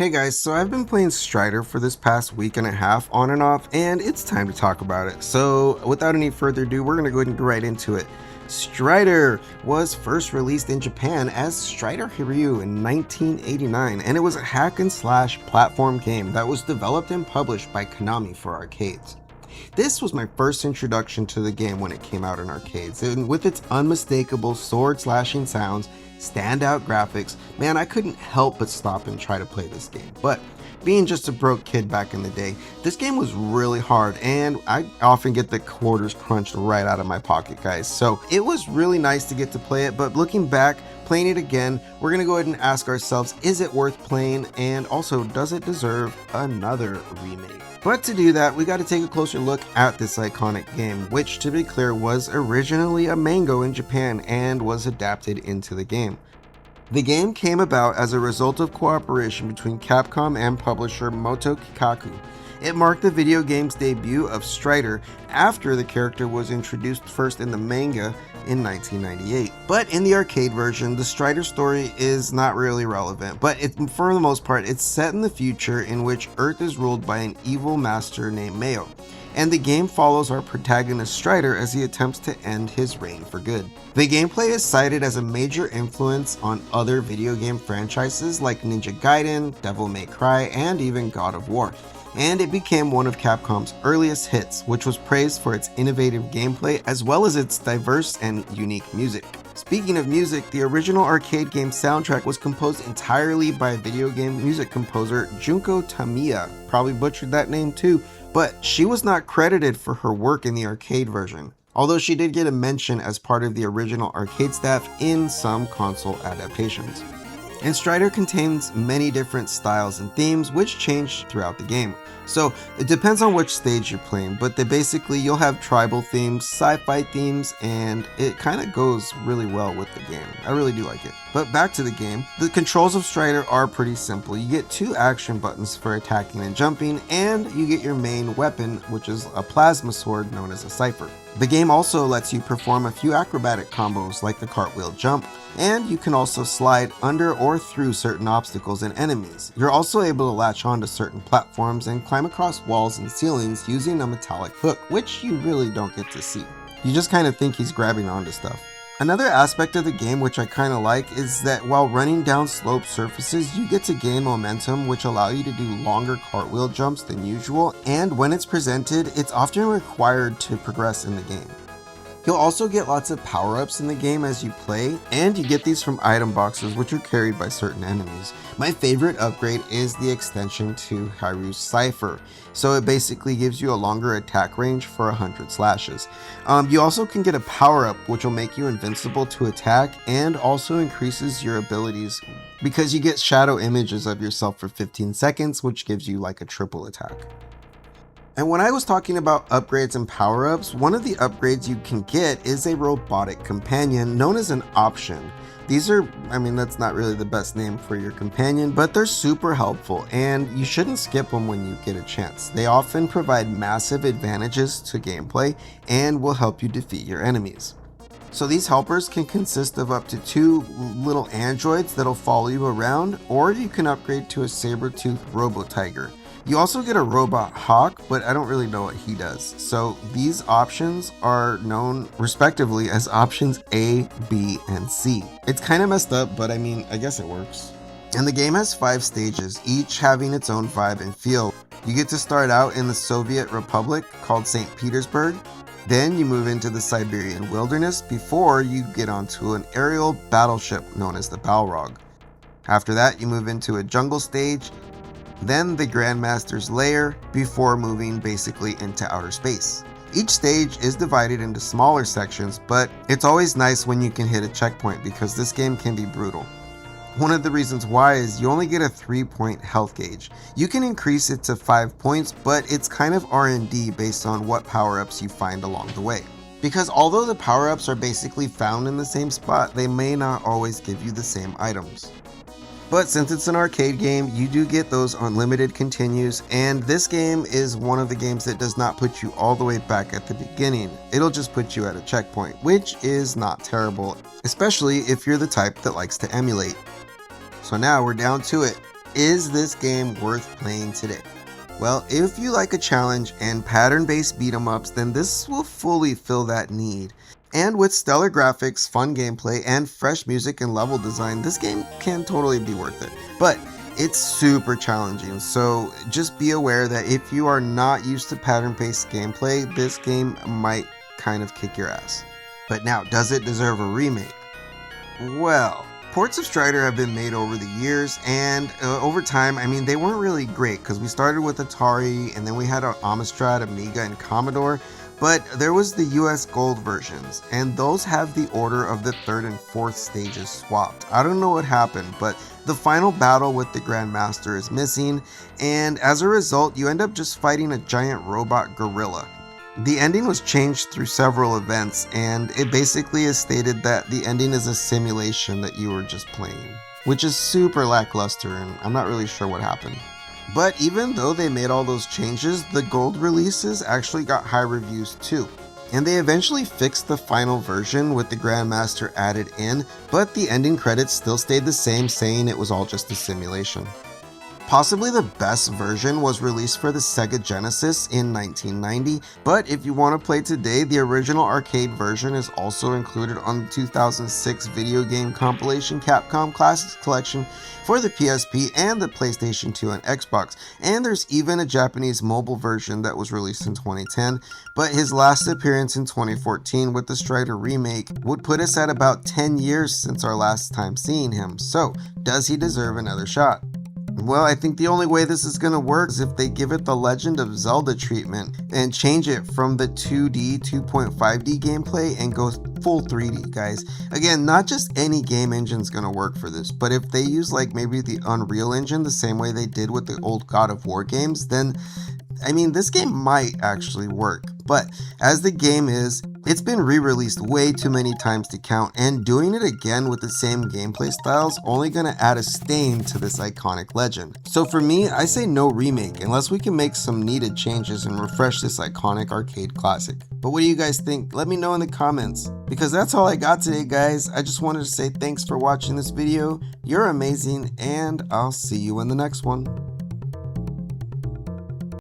Hey guys, so I've been playing Strider for this past week and a half on and off, and it's time to talk about it. So without any further ado, we're going to go ahead and get right into it. Strider was first released in Japan as Strider Hiryu in 1989, and it was a hack and slash platform game that was developed and published by Konami for arcades. This was my first introduction to the game when it came out in arcades, and with its unmistakable sword slashing sounds, standout graphics, man, I couldn't help but stop and try to play this game. But being just a broke kid back in the day, this game was really hard and I often get the quarters crunched right out of my pocket, guys. So it was really nice to get to play it, but looking back, playing it again, we're gonna go ahead and ask ourselves, is it worth playing? And also, does it deserve another remake? But to do that, we got to take a closer look at this iconic game, which, to be clear, was originally a manga in Japan and was adapted into the game. The game came about as a result of cooperation between Capcom and publisher Moto Kikaku. It marked the video game's debut of Strider after the character was introduced first in the manga in 1998. But in the arcade version, the Strider story is not really relevant, but for the most part, it's set in the future in which Earth is ruled by an evil master named Mayo. And the game follows our protagonist Strider as he attempts to end his reign for good. The gameplay is cited as a major influence on other video game franchises like Ninja Gaiden, Devil May Cry, and even God of War. And it became one of Capcom's earliest hits, which was praised for its innovative gameplay as well as its diverse and unique music. Speaking of music, the original arcade game soundtrack was composed entirely by video game music composer Junko Tamiya. Probably butchered that name too, but she was not credited for her work in the arcade version, although she did get a mention as part of the original arcade staff in some console adaptations. And Strider contains many different styles and themes which change throughout the game. So it depends on which stage you're playing, but basically you'll have tribal themes, sci-fi themes, and it kind of goes really well with the game. I really do like it. But back to the game, the controls of Strider are pretty simple. You get two action buttons for attacking and jumping, and you get your main weapon, which is a plasma sword known as a Cypher. The game also lets you perform a few acrobatic combos like the cartwheel jump, and you can also slide under or through certain obstacles and enemies. You're also able to latch onto certain platforms and climb across walls and ceilings using a metallic hook, which you really don't get to see. You just kind of think he's grabbing onto stuff. Another aspect of the game which I kind of like is that while running down sloped surfaces, you get to gain momentum which allow you to do longer cartwheel jumps than usual, and when it's presented, it's often required to progress in the game. You'll also get lots of power-ups in the game as you play, and you get these from item boxes which are carried by certain enemies. My favorite upgrade is the extension to Hiryu's Cypher, so it basically gives you a longer attack range for 100 slashes. You also can get a power-up which will make you invincible to attack and also increases your abilities because you get shadow images of yourself for 15 seconds, which gives you like a triple attack. And when I was talking about upgrades and power-ups, one of the upgrades you can get is a robotic companion known as an option. These are, that's not really the best name for your companion, but they're super helpful and you shouldn't skip them when you get a chance. They often provide massive advantages to gameplay and will help you defeat your enemies. So these helpers can consist of up to 2 little androids that'll follow you around, or you can upgrade to a saber-toothed robo-tiger. You also get a robot hawk, but I don't really know what he does. So these options are known respectively as options A, B, and C. It's kind of messed up, but I guess it works. And the game has 5 stages, each having its own vibe and feel. You get to start out in the Soviet Republic called St. Petersburg. Then you move into the Siberian wilderness before you get onto an aerial battleship known as the Balrog. After that, you move into a jungle stage, then the Grandmaster's lair before moving basically into outer space. Each stage is divided into smaller sections, but it's always nice when you can hit a checkpoint because this game can be brutal. One of the reasons why is you only get a 3-point health gauge. You can increase it to 5 points, but it's kind of R&D based on what power-ups you find along the way. Because although the power-ups are basically found in the same spot, they may not always give you the same items. But since it's an arcade game, you do get those unlimited continues, and this game is one of the games that does not put you all the way back at the beginning. It'll just put you at a checkpoint, which is not terrible, especially if you're the type that likes to emulate. So now we're down to it. Is this game worth playing today? Well, if you like a challenge and pattern-based beat-em-ups, then this will fully fill that need. And with stellar graphics, fun gameplay, and fresh music and level design, this game can totally be worth it. But it's super challenging, so just be aware that if you are not used to pattern-based gameplay, this game might kind of kick your ass. But now, does it deserve a remake? Well, ports of Strider have been made over the years, and over time, they weren't really great, because we started with Atari, and then we had Amstrad, Amiga, and Commodore, but there was the US Gold versions, and those have the order of the 3rd and 4th stages swapped. I don't know what happened, but the final battle with the Grandmaster is missing, and as a result, you end up just fighting a giant robot gorilla. The ending was changed through several events, and it basically is stated that the ending is a simulation that you were just playing, which is super lackluster, and I'm not really sure what happened. But even though they made all those changes, the gold releases actually got high reviews too. And they eventually fixed the final version with the Grandmaster added in, but the ending credits still stayed the same, saying it was all just a simulation. Possibly the best version was released for the Sega Genesis in 1990, but if you want to play today, the original arcade version is also included on the 2006 video game compilation Capcom Classics Collection for the PSP and the PlayStation 2 and Xbox, and there's even a Japanese mobile version that was released in 2010, but his last appearance in 2014 with the Strider remake would put us at about 10 years since our last time seeing him, so does he deserve another shot? Well, I think the only way this is going to work is if they give it the Legend of Zelda treatment and change it from the 2D, 2.5D gameplay and go full 3D, guys. Again, not just any game engine's going to work for this, but if they use like maybe the Unreal Engine the same way they did with the old God of War games, then this game might actually work. But as the game is, it's been re-released way too many times to count, and doing it again with the same gameplay styles only gonna add a stain to this iconic legend. So for me, I say no remake unless we can make some needed changes and refresh this iconic arcade classic. But what do you guys think? Let me know in the comments. Because that's all I got today, guys. I just wanted to say thanks for watching this video. You're amazing, and I'll see you in the next one.